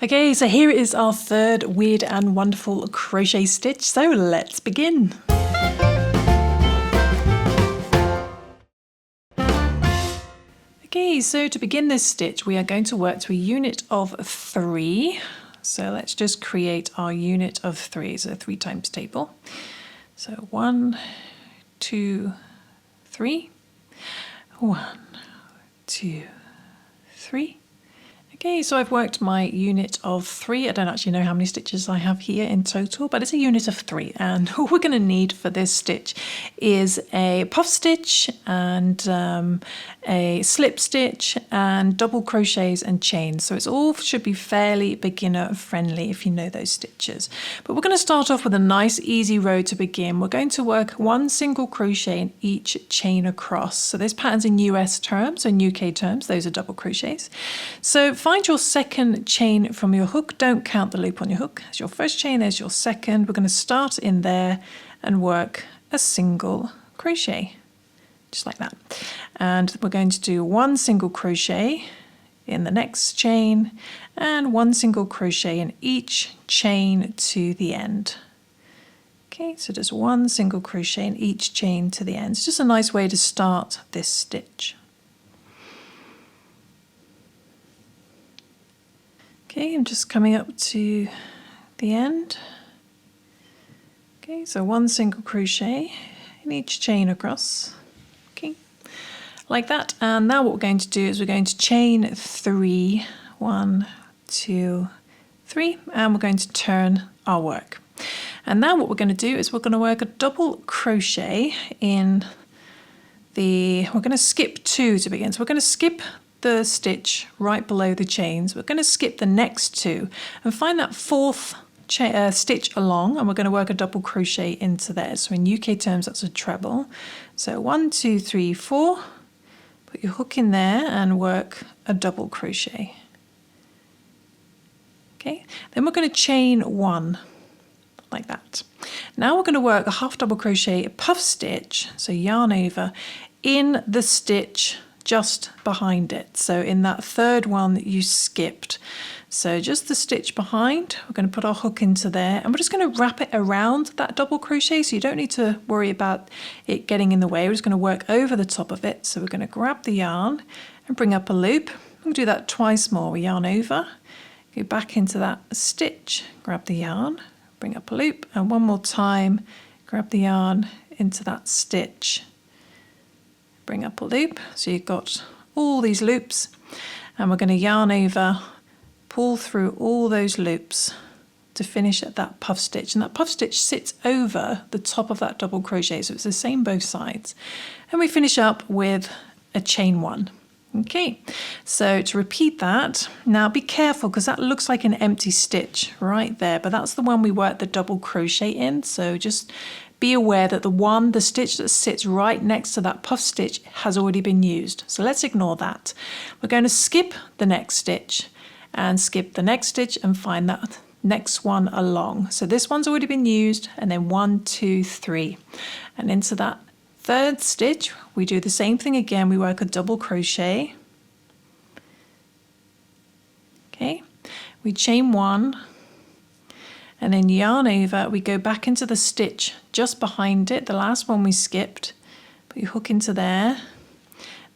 Okay, so here is our third weird and wonderful crochet stitch. So let's begin. Okay, so to begin this stitch, we are going to work to a unit of 3. So let's just create our unit of 3, so 3 times table. So 1, 2, 3. 1, 2, 3. Okay, so I've worked my unit of 3. I don't actually know how many stitches I have here in total, but it's a unit of 3. And all we're going to need for this stitch is a puff stitch and a slip stitch and double crochets and chains. So it's all should be fairly beginner friendly if you know those stitches. But we're going to start off with a nice easy row to begin. We're going to work 1 single crochet in each chain across. So this pattern's in US terms and UK terms. Those are double crochets. So find your second chain from your hook. Don't count the loop on your hook. As your first chain, there's your second. We're going to start in there and work a single crochet, just like that. And we're going to do 1 single crochet in the next chain and 1 single crochet in each chain to the end. Okay, so just 1 single crochet in each chain to the end. It's just a nice way to start this stitch. Okay, I'm just coming up to the end. Okay, so 1 single crochet in each chain across. Okay, like that. And now what we're going to do is we're going to chain 3, 1, 2, 3, and we're going to turn our work. And now what we're going to do is we're going to work a double crochet in we're going to skip 2 to begin. So we're going to skip the stitch right below the chains. We're going to skip the next 2 and find that 4th stitch along, and we're going to work a double crochet into there. So in UK terms, that's a treble. So 1, 2, 3, 4. Put your hook in there and work a double crochet. Okay, then we're going to chain 1 like that. Now we're going to work a half double crochet puff stitch, so yarn over, in the stitch just behind it. So in that third one that you skipped. So just the stitch behind, we're going to put our hook into there and we're just going to wrap it around that double crochet, so you don't need to worry about it getting in the way. We're just going to work over the top of it. So we're going to grab the yarn and bring up a loop. We'll do that twice more. We yarn over, go back into that stitch, grab the yarn, bring up a loop, and one more time, grab the yarn into that stitch, bring up a loop. So you've got all these loops, and we're going to yarn over, pull through all those loops to finish at that puff stitch. And that puff stitch sits over the top of that double crochet, so it's the same both sides. And we finish up with a chain 1. Okay, so to repeat that, now be careful because that looks like an empty stitch right there, but that's the one we worked the double crochet in. So just be aware that the stitch that sits right next to that puff stitch has already been used. So let's ignore that. We're going to skip the next stitch and skip the next stitch and find that next one along. So this one's already been used, and then 1, 2, 3. And into that third stitch, we do the same thing again. We work a double crochet. Okay, we chain 1. And then yarn over, we go back into the stitch just behind it, the last one we skipped. Put your hook into there.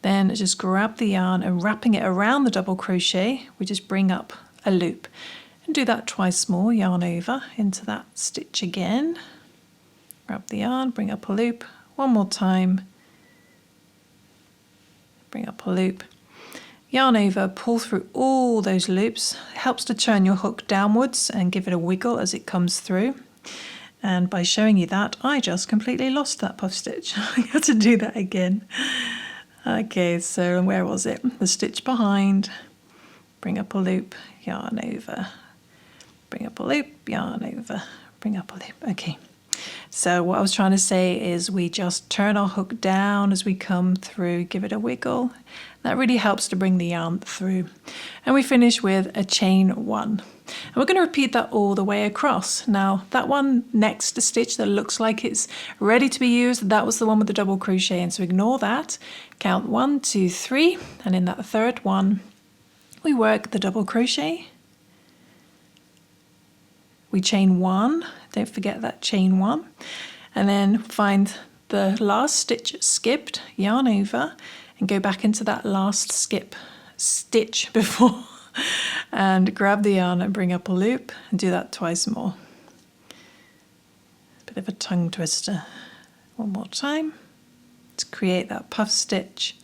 Then just grab the yarn and wrapping it around the double crochet, we just bring up a loop. And do that twice more, yarn over into that stitch again. Grab the yarn, bring up a loop. One more time. Bring up a loop. Yarn over, pull through all those loops. It helps to turn your hook downwards and give it a wiggle as it comes through. And by showing you that, I just completely lost that puff stitch. I had to do that again. Okay, so where was it? The stitch behind, bring up a loop, yarn over, bring up a loop, yarn over, bring up a loop. Okay. So what I was trying to say is we just turn our hook down as we come through, give it a wiggle. That really helps to bring the yarn through. And we finish with a chain 1. And we're going to repeat that all the way across. Now that one next stitch that looks like it's ready to be used, that was the one with the double crochet, and so ignore that. Count 1, 2, 3, and in that third one we work the double crochet, we chain 1, don't forget that chain 1, and then find the last stitch skipped, yarn over, and go back into that last stitch before and grab the yarn and bring up a loop and do that twice more. Bit of a tongue twister. One more time to create that puff stitch.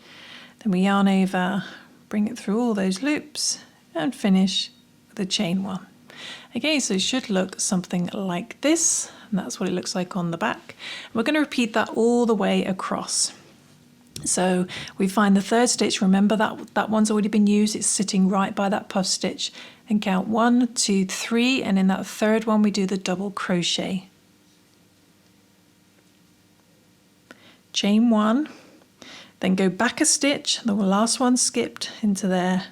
Then we yarn over, bring it through all those loops and finish with a chain 1. Okay, so it should look something like this, and that's what it looks like on the back. We're going to repeat that all the way across. So we find the third stitch, remember that one's already been used, it's sitting right by that puff stitch, and count 1, 2, 3, and in that third one we do the double crochet. Chain 1, then go back a stitch, the last one skipped into there,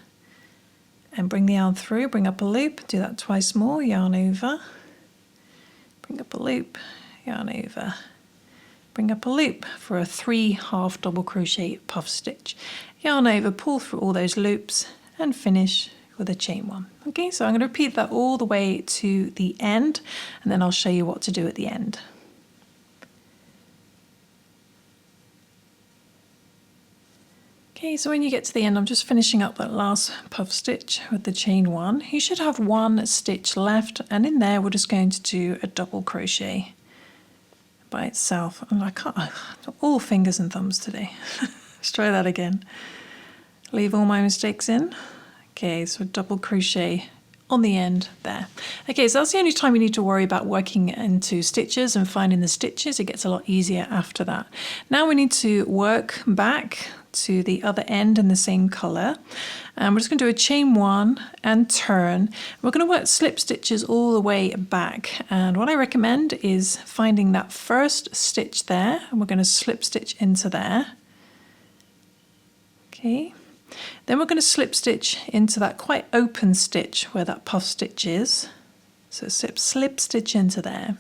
and bring the yarn through, bring up a loop, do that twice more, yarn over, bring up a loop, yarn over, bring up a loop for a 3 half double crochet puff stitch, yarn over, pull through all those loops and finish with a chain 1. Okay, so I'm going to repeat that all the way to the end, and then I'll show you what to do at the end. Okay, so when you get to the end, I'm just finishing up that last puff stitch with the chain 1. You should have 1 stitch left, and in there we're just going to do a double crochet by itself. And I can't, all fingers and thumbs today. Let's try that again. Leave all my mistakes in. Okay, so double crochet on the end there. Okay, so that's the only time you need to worry about working into stitches and finding the stitches. It gets a lot easier after that. Now we need to work back to the other end in the same color, and we're just going to do a chain 1 and turn. We're going to work slip stitches all the way back, and what I recommend is finding that first stitch there, and we're going to slip stitch into there. Okay, then we're going to slip stitch into that quite open stitch where that puff stitch is, so slip stitch into there.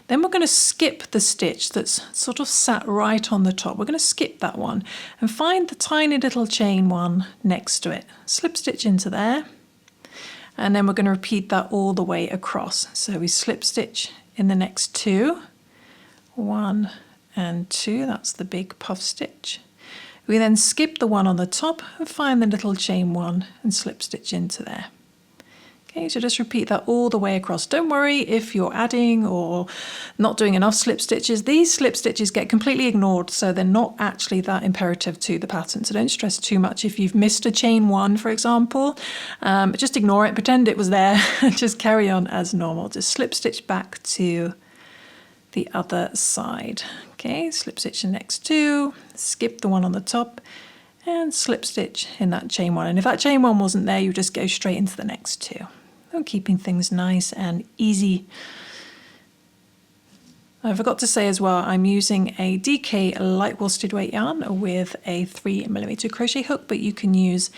Then we're going to skip the stitch that's sort of sat right on the top. We're going to skip that one and find the tiny little chain 1 next to it. Slip stitch into there, and then we're going to repeat that all the way across. So we slip stitch in the next 2, 1 and 2, that's the big puff stitch. We then skip the one on the top and find the little chain 1 and slip stitch into there. Okay, so just repeat that all the way across. Don't worry if you're adding or not doing enough slip stitches. These slip stitches get completely ignored, so they're not actually that imperative to the pattern. So don't stress too much if you've missed a chain 1, for example. Just ignore it, pretend it was there, and just carry on as normal. Just slip stitch back to the other side. Okay, slip stitch in the next 2, skip the one on the top, and slip stitch in that chain 1. And if that chain 1 wasn't there, you just go straight into the next 2. I'm keeping things nice and easy. I forgot to say as well, I'm using a DK light worsted weight yarn with a 3mm crochet hook, but you can use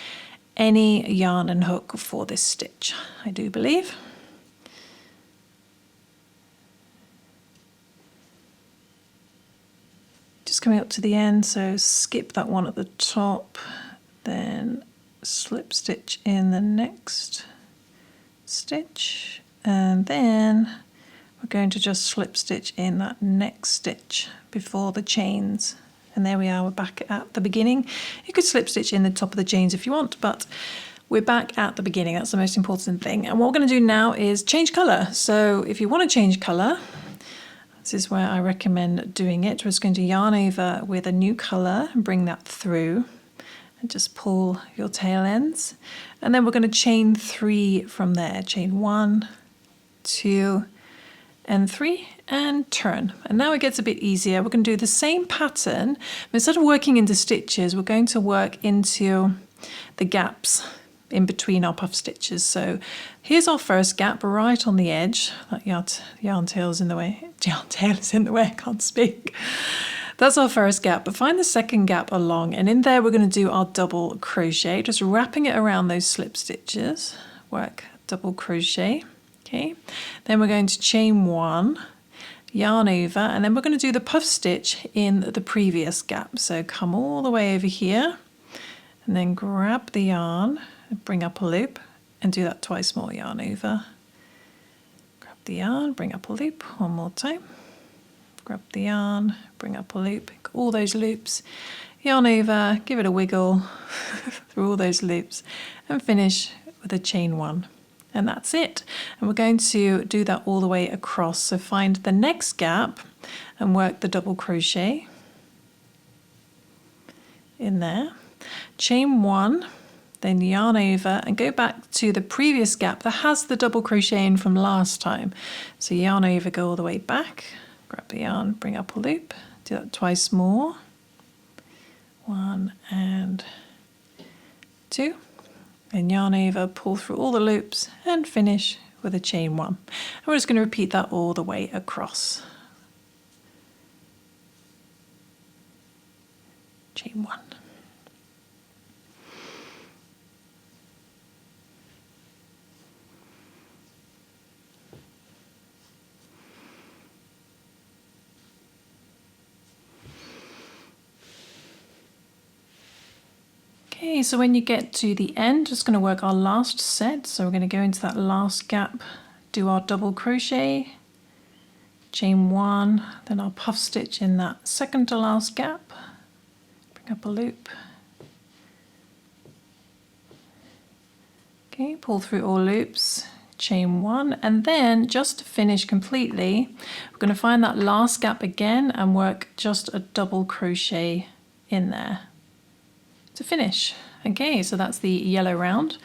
any yarn and hook for this stitch, I do believe. Just coming up to the end, so skip that one at the top, then slip stitch in the next stitch, and then we're going to just slip stitch in that next stitch before the chains. And there we are, we're back at the beginning. You could slip stitch in the top of the chains if you want, but we're back at the beginning. That's the most important thing. And what we're going to do now is change color. So if you want to change color, this is where I recommend doing it. We're just going to yarn over with a new color and bring that through and just pull your tail ends. And then we're going to chain 3 from there. Chain 1, 2, and 3, and turn. And now it gets a bit easier. We're going to do the same pattern, but instead of working into stitches, we're going to work into the gaps in between our puff stitches. So here's our first gap right on the edge. That yarn tail is in the way. Yarn tail is in the way, I can't speak. That's our first gap, but find the second gap along, and in there we're going to do our double crochet, just wrapping it around those slip stitches. Work double crochet. Okay, then we're going to chain 1, yarn over, and then we're going to do the puff stitch in the previous gap. So come all the way over here and then grab the yarn and bring up a loop and do that twice more. Yarn over, grab the yarn, bring up a loop one more time, grab the yarn, bring up a loop, all those loops, yarn over, give it a wiggle through all those loops and finish with a chain one. And that's it. And we're going to do that all the way across. So find the next gap and work the double crochet in there. Chain one, then yarn over and go back to the previous gap that has the double crochet in from last time. So yarn over, go all the way back, grab the yarn, bring up a loop, do that twice more. 1 and 2. Then yarn over, pull through all the loops and finish with a chain one. And we're just going to repeat that all the way across. Chain one. Okay, so when you get to the end, just going to work our last set. So we're going to go into that last gap, do our double crochet, chain one, then our puff stitch in that second to last gap, bring up a loop. Okay, pull through all loops, chain one, and then just to finish completely, we're going to find that last gap again and work just a double crochet in there to finish. Okay, so that's the yellow round.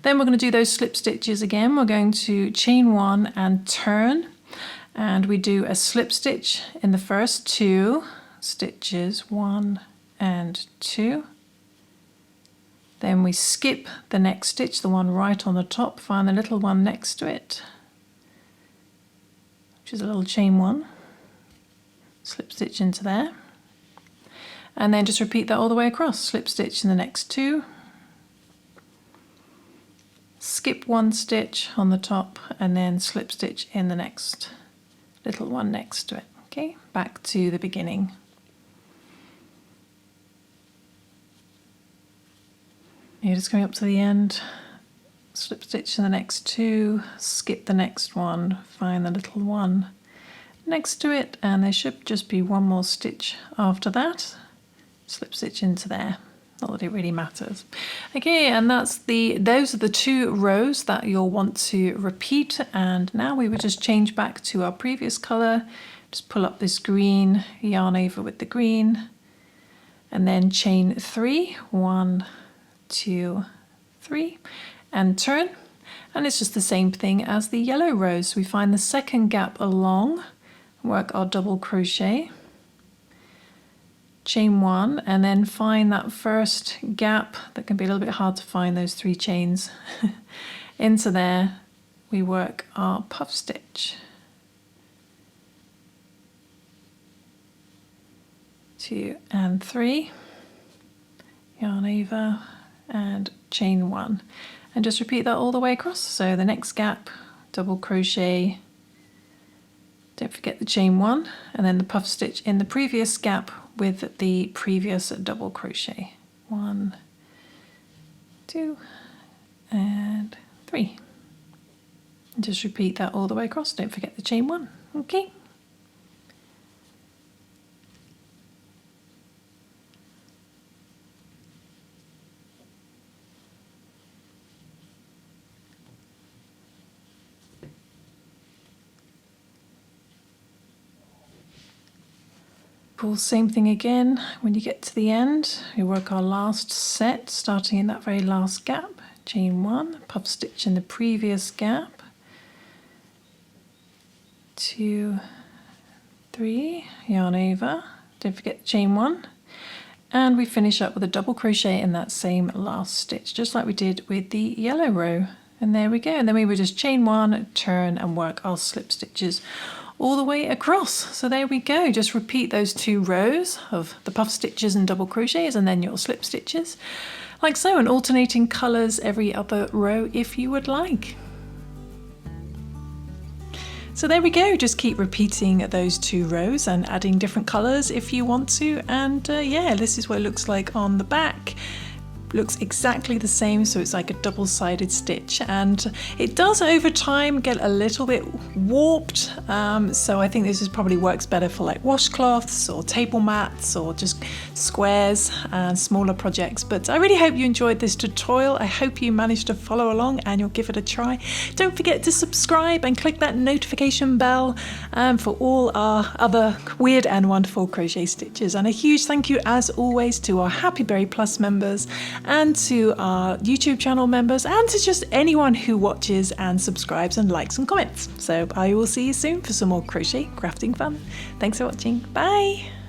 Then we're going to do those slip stitches again. We're going to chain one and turn, and we do a slip stitch in the first 2 stitches, 1 and 2. Then we skip the next stitch, the one right on the top, find the little one next to it, which is a little chain one, slip stitch into there. And then just repeat that all the way across. Slip stitch in the next 2, skip 1 stitch on the top, and then slip stitch in the next little one next to it. Okay, back to the beginning. You're just going up to the end, slip stitch in the next 2, skip the next one, find the little one next to it, and there should just be 1 more stitch after that. Slip stitch into there, not that it really matters. Okay, and those are the 2 rows that you'll want to repeat. And now we would just change back to our previous color, just pull up this green, yarn over with the green, and then chain 3, 1, 2, 3, and turn. And it's just the same thing as the yellow rows. So we find the second gap along, work our double crochet, chain 1, and then find that first gap that can be a little bit hard to find, those 3 chains. Into there we work our puff stitch, 2 and 3, yarn over and chain 1, and just repeat that all the way across. So the next gap, double crochet, don't forget the chain 1, and then the puff stitch in the previous gap with the previous double crochet. 1, 2, and 3. And just repeat that all the way across. Don't forget the chain 1. Okay. Same thing again. When you get to the end, we work our last set, starting in that very last gap, chain 1, puff stitch in the previous gap, 2, 3, yarn over, don't forget the chain 1, and we finish up with a double crochet in that same last stitch, just like we did with the yellow row. And there we go. And then we would just chain 1, turn, and work our slip stitches all the way across. So there we go. Just repeat those 2 rows of the puff stitches and double crochets, and then your slip stitches, like so, and alternating colours every other row if you would like. So there we go. Just keep repeating those 2 rows and adding different colours if you want to. And yeah, this is what it looks like on the back. looks exactly the same, so it's like a double-sided stitch, and it does over time get a little bit warped, so I think this probably works better for like washcloths or table mats or just squares and smaller projects. But I really hope you enjoyed this tutorial. I hope you managed to follow along and you'll give it a try. Don't forget to subscribe and click that notification bell for all our other weird and wonderful crochet stitches. And a huge thank you as always to our Happy Berry Plus members and to our YouTube channel members and to just anyone who watches and subscribes and likes and comments. So I will see you soon for some more crochet crafting fun. Thanks for watching. Bye.